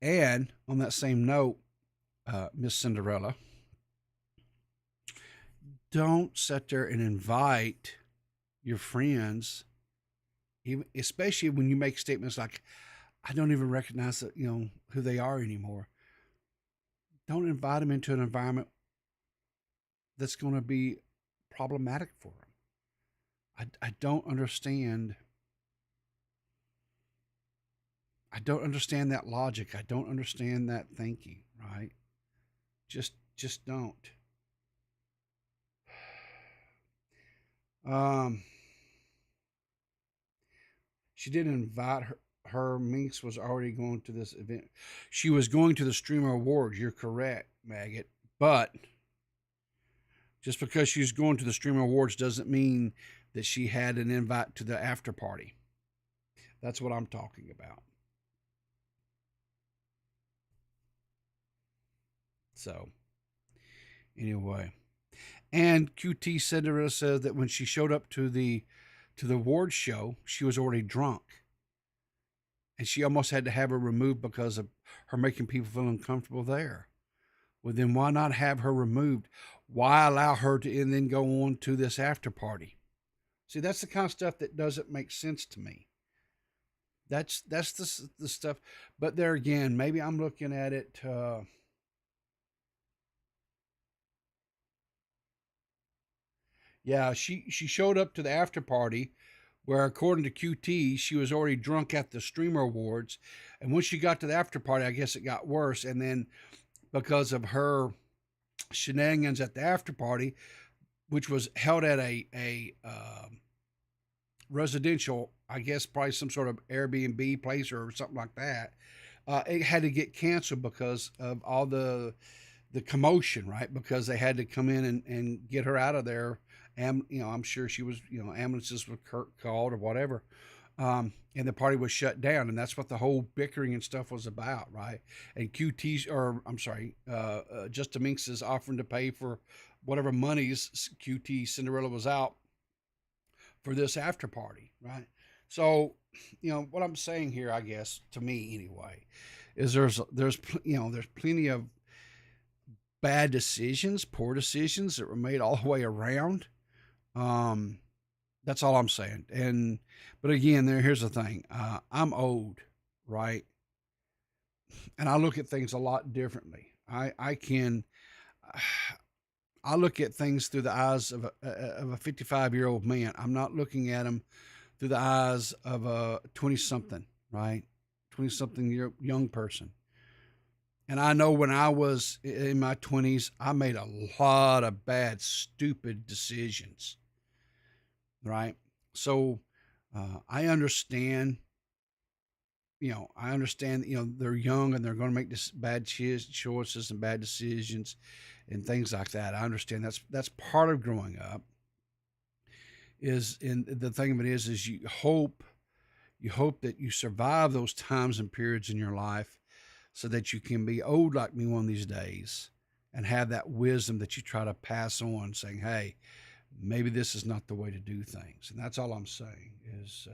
And on that same note, Miss Cinderella, don't sit there and invite your friends, especially when you make statements like, I don't even recognize that, you know, who they are anymore. Don't invite them into an environment that's going to be problematic for them. I don't understand. I don't understand that logic. I don't understand that thinking, right? Just don't. She didn't invite her. Minx was already going to this event. She was going to the Streamer Awards. You're correct, Maggot. But just because she's going to the Streamer Awards doesn't mean that she had an invite to the after party. That's what I'm talking about. So, anyway. And QTCinderella says that when she showed up to the award show, she was already drunk. And she almost had to have her removed because of her making people feel uncomfortable there. Well, then why not have her removed? Why allow her to and then go on to this after party? See, that's the kind of stuff that doesn't make sense to me. That's the stuff. But there again, maybe I'm looking at it. Yeah, she showed up to the after party where, according to QT, she was already drunk at the Streamer Awards. And when she got to the after party, I guess it got worse. And then because of her shenanigans at the after party, which was held at a residential, I guess probably some sort of Airbnb place or something like that, it had to get canceled because of all the commotion, right? Because they had to come in and get her out of there. And, you know, I'm sure she was, you know, ambulances were called or whatever. And the party was shut down. And that's what the whole bickering and stuff was about, right? And JustaMinx is offering to pay for whatever monies QTCinderella was out for this after party, right? So, you know, what I'm saying here, I guess, to me anyway, is there's plenty of bad decisions, poor decisions that were made all the way around. That's all I'm saying. But again, here's the thing. I'm old, right? And I look at things a lot differently. I look at things through the eyes of a 55-year-old man. I'm not looking at them through the eyes of a 20-something, right? 20-something young person. And I know when I was in my 20s, I made a lot of bad, stupid decisions, right? So I understand. They're young and they're going to make this bad choices and bad decisions and things like that. I understand that's part of growing up. And the thing of it is you hope that you survive those times and periods in your life so that you can be old like me one of these days and have that wisdom that you try to pass on, saying, hey, maybe this is not the way to do things. And that's all I'm saying is,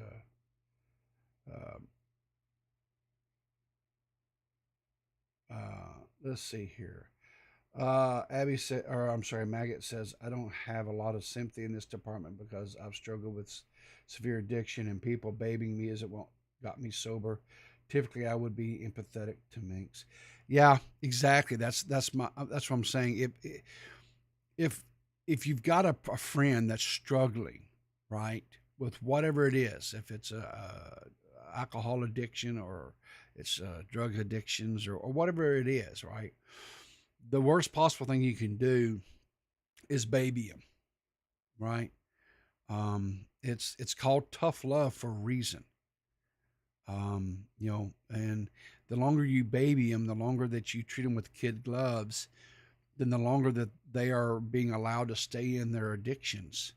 let's see here. Abby said, or I'm sorry, Maggot says, I don't have a lot of sympathy in this department because I've struggled with severe addiction and people babying me as it got me sober. Typically, I would be empathetic to Minx. Yeah, exactly. That's what I'm saying. If you've got a friend that's struggling, right, with whatever it is, if it's a alcohol addiction or it's drug addictions or whatever it is, right? The worst possible thing you can do is baby them, right? It's called tough love for a reason. And the longer you baby them, the longer that you treat them with kid gloves, then the longer that they are being allowed to stay in their addictions.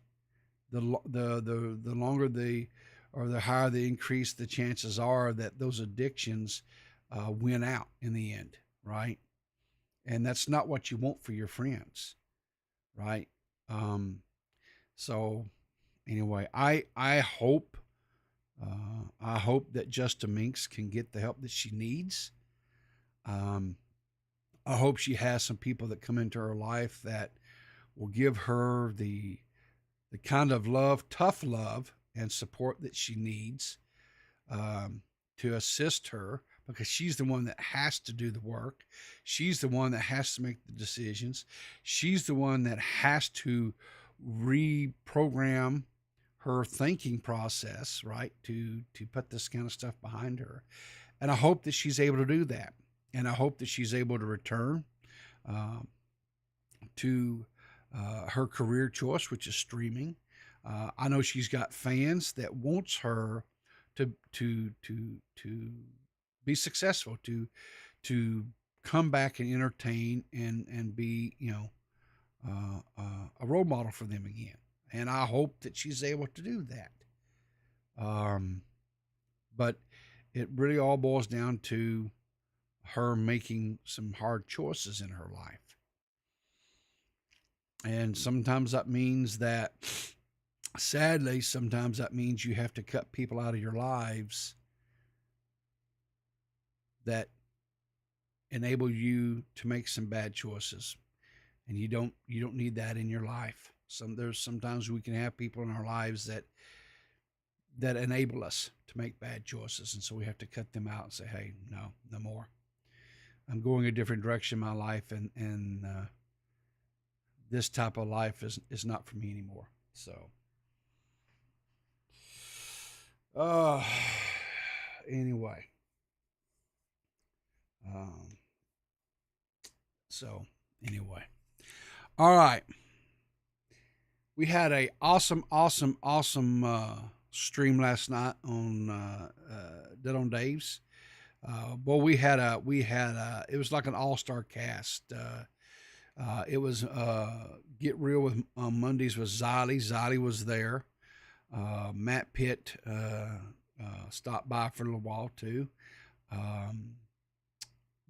The longer or the higher the increase, the chances are that those addictions win out in the end, right? And that's not what you want for your friends, right? So anyway, I hope that JustaMinx can get the help that she needs. I hope she has some people that come into her life that will give her the kind of love, tough love, and support that she needs to assist her, because she's the one that has to do the work. She's the one that has to make the decisions. She's the one that has to reprogram her thinking process, right, to put this kind of stuff behind her. And I hope that she's able to do that. And I hope that she's able to return to her career choice, which is streaming. I know she's got fans that wants her to be successful, to come back and entertain and be, a role model for them again. And I hope that she's able to do that. But it really all boils down to her making some hard choices in her life. And sometimes that means that, sadly, sometimes that means you have to cut people out of your lives that enable you to make some bad choices. And you don't need that in your life. Sometimes we can have people in our lives that enable us to make bad choices. And so we have to cut them out and say, hey, no more. I'm going a different direction in my life, and this type of life is not for me anymore. So, anyway. All right. We had a awesome stream last night on DeadOnDave's. It was like an all-star cast. It was Get Real with Mondays with Xylee. Xylee was there. Matt Pitt stopped by for a little while too.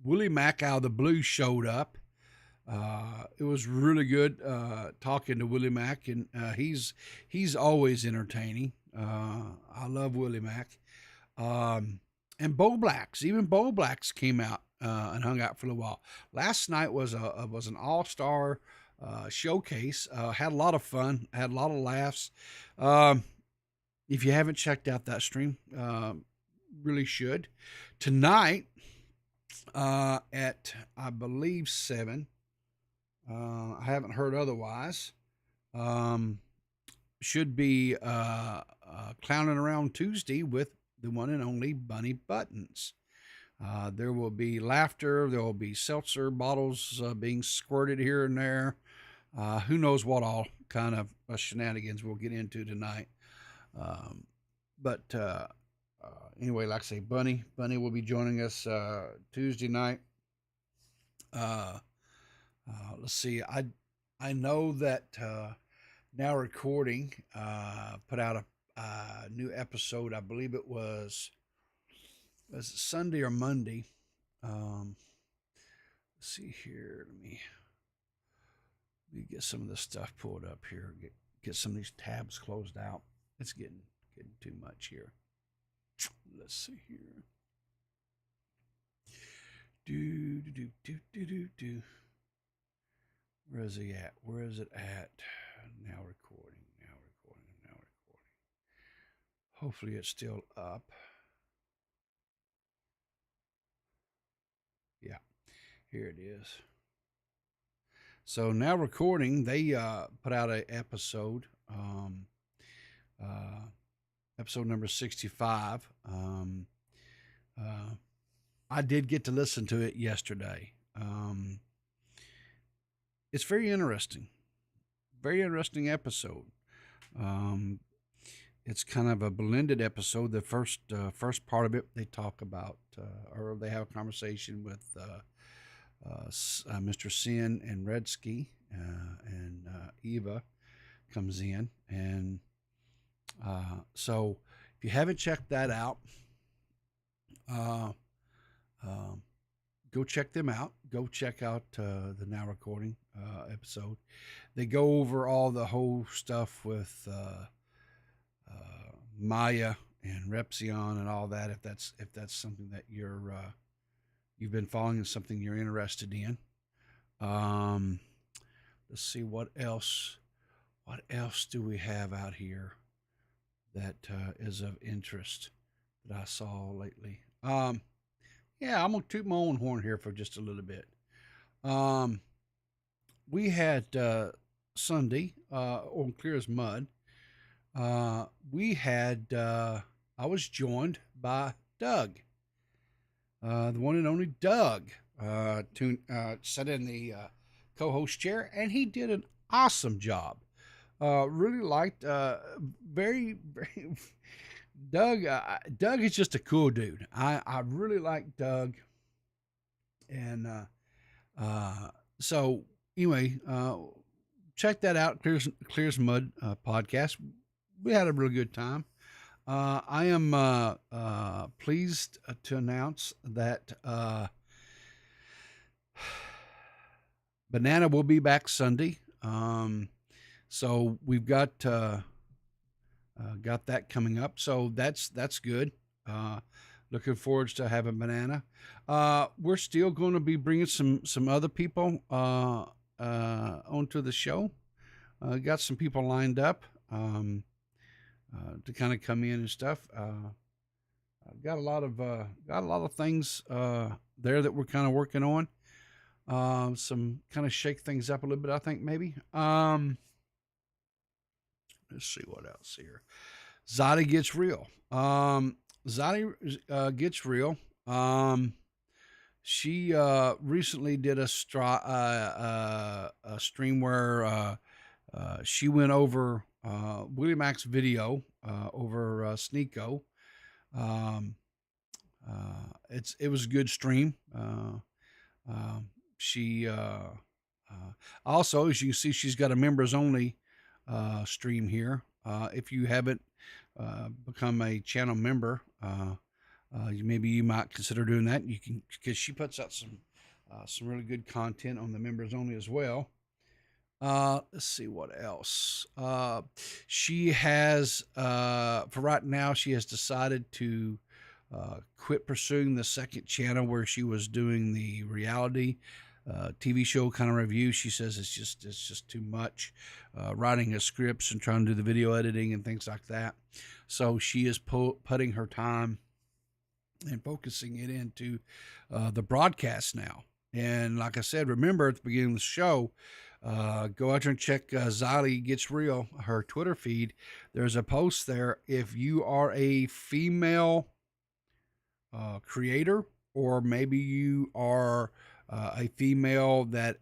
Willie Mack out of the blue showed up. It was really good talking to Willie Mack, and he's always entertaining. I love Willie Mack. And Bo Blacks, even Bo Blacks came out and hung out for a little while. Last night was an all-star showcase. Had a lot of fun, had a lot of laughs. If you haven't checked out that stream, really should. Tonight at, I believe, 7, I haven't heard otherwise, should be Clowning Around Tuesday with the one and only Bunny Buttons. There will be laughter. There will be seltzer bottles being squirted here and there. Who knows what all kind of shenanigans we'll get into tonight. But anyway, like I say, Bunny will be joining us Tuesday night. Let's see. I know that Now Recording put out a new episode. I believe it was Sunday or Monday. Let's see here. Let me get some of this stuff pulled up here. Get some of these tabs closed out. It's getting too much here. Let's see here. Do. Where is he at? Where is it at? Now recording. Hopefully it's still up. Yeah, here it is. So Now Recording, they put out an episode, episode number 65. I did get to listen to it yesterday. It's very interesting episode. It's kind of a blended episode. The first part of it, they talk about, or they have a conversation with Mr. Sin and Redsky, and Eva comes in, and so if you haven't checked that out, go check them out. Go check out the Now Recording episode. They go over all the whole stuff with Maya and Repsion and all that. If that's something that you've been following, and something you're interested in. Let's see what else. What else do we have out here that is of interest that I saw lately? Yeah, I'm gonna toot my own horn here for just a little bit. We had Sunday on Clear as Mud. We had I was joined by Doug, the one and only Doug, sat in the co-host chair, and he did an awesome job. Really liked, very Doug. Doug is just a cool dude. I really like Doug, and so anyway, check that out. Clear as Mud podcast. We had a really good time. I am pleased to announce that Banana will be back Sunday. So we've got that coming up. So that's good. Looking forward to having Banana. We're still going to be bringing some other people onto the show. Got some people lined up to kind of come in and stuff. Got a lot of things there that we're kind of working on. Some kind of shake things up a little bit, I think, maybe. Let's see what else here. Zadi Gets Real. Zadi Gets Real. She recently did a stream where she went over Willie Mac's video over Sneeko. It was a good stream. She also, as you can see, she's got a members only stream here. If you haven't become a channel member, maybe you might consider doing that. You can, because she puts out some really good content on the members only as well. Let's see what else. She has, for right now, she has decided to quit pursuing the second channel where she was doing the reality TV show kind of review. She says it's just too much, writing the scripts and trying to do the video editing and things like that. So she is putting her time and focusing it into the broadcast now. And like I said, remember at the beginning of the show, go out there and check Zali Gets Real, her Twitter feed. There's a post there. If you are a female creator, or maybe you are a female that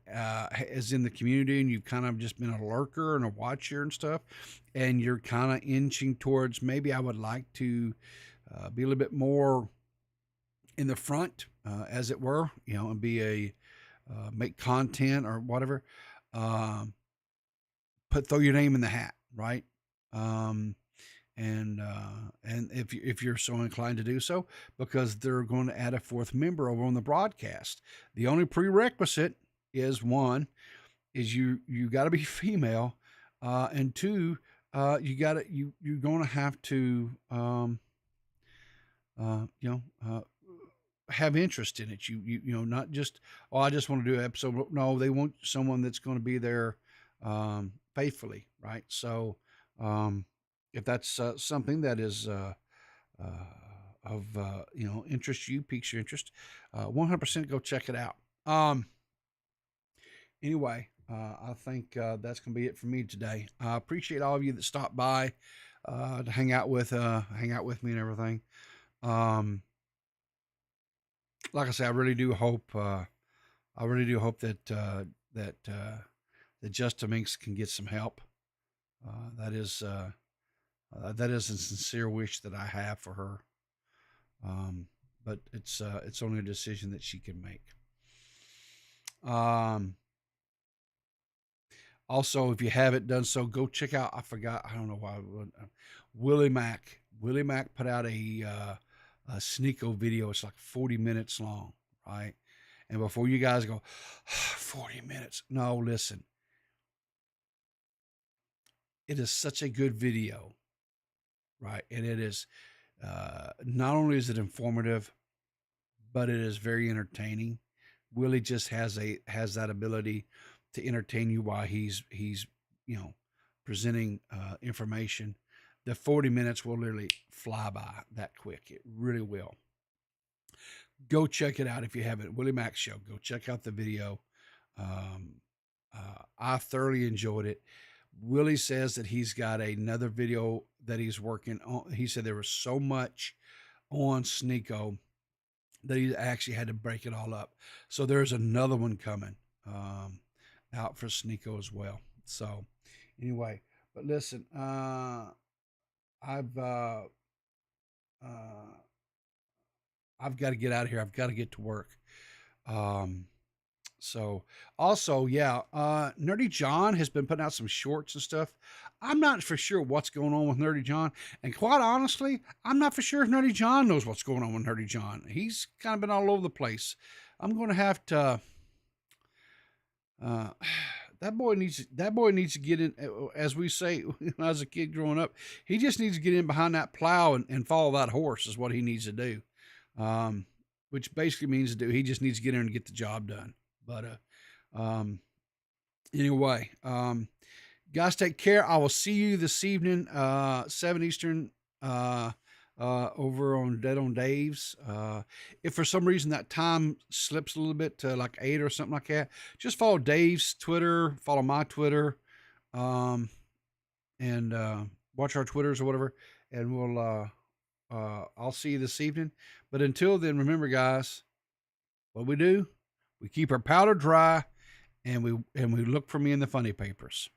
is in the community and you've kind of just been a lurker and a watcher and stuff, and you're kind of inching towards maybe I would like to be a little bit more in the front, as it were, and be a make content or whatever. Throw your name in the hat, right? And if you're so inclined to do so, because they're going to add a fourth member over on the broadcast. The only prerequisite is one, is you got to be female, and two, you're going to have to have interest in it. You not just, I just want to do an episode. No, they want someone that's going to be there faithfully, right? So if that's something that is of interest you, piques your interest, 100% go check it out. Anyway, I think that's gonna be it for me today. I appreciate all of you that stopped by to hang out with me and everything. Like I say, I really do hope that that JustaMinx can get some help. That is a sincere wish that I have for her. But it's only a decision that she can make. Also, if you haven't done so, go check out, I don't know why, Willie Mac. Willie Mac put out a Sneeko video. It's like 40 minutes long, right? And before you guys go, 40 minutes. No, listen. It is such a good video, right? And it is, not only is it informative, but it is very entertaining. Willie just has that ability to entertain you while he's presenting information. The 40 minutes will literally fly by that quick. It really will. Go check it out if you haven't. Willie Mac Show. Go check out the video. I thoroughly enjoyed it. Willie says that he's got another video that he's working on. He said there was so much on Sneeko that he actually had to break it all up. So there's another one coming out for Sneeko as well. So anyway, but listen, I've got to get out of here. I've got to get to work. So also, yeah, Nerdy John has been putting out some shorts and stuff. I'm not for sure what's going on with Nerdy John. And quite honestly, I'm not for sure if Nerdy John knows what's going on with Nerdy John. He's kind of been all over the place. I'm going to have to, that boy needs to get in, as we say, when I was a kid growing up, he just needs to get in behind that plow and follow that horse is what he needs to do. Which basically means he just needs to get in and get the job done. But, anyway, guys, take care. I will see you this evening, 7 Eastern, over on DeadOnDave's. If for some reason that time slips a little bit to like 8 or something like that, just follow Dave's Twitter, follow my Twitter, and watch our Twitters or whatever. And we'll, I'll see you this evening. But until then, remember, guys, what we do, we keep our powder dry, and we look for me in the funny papers.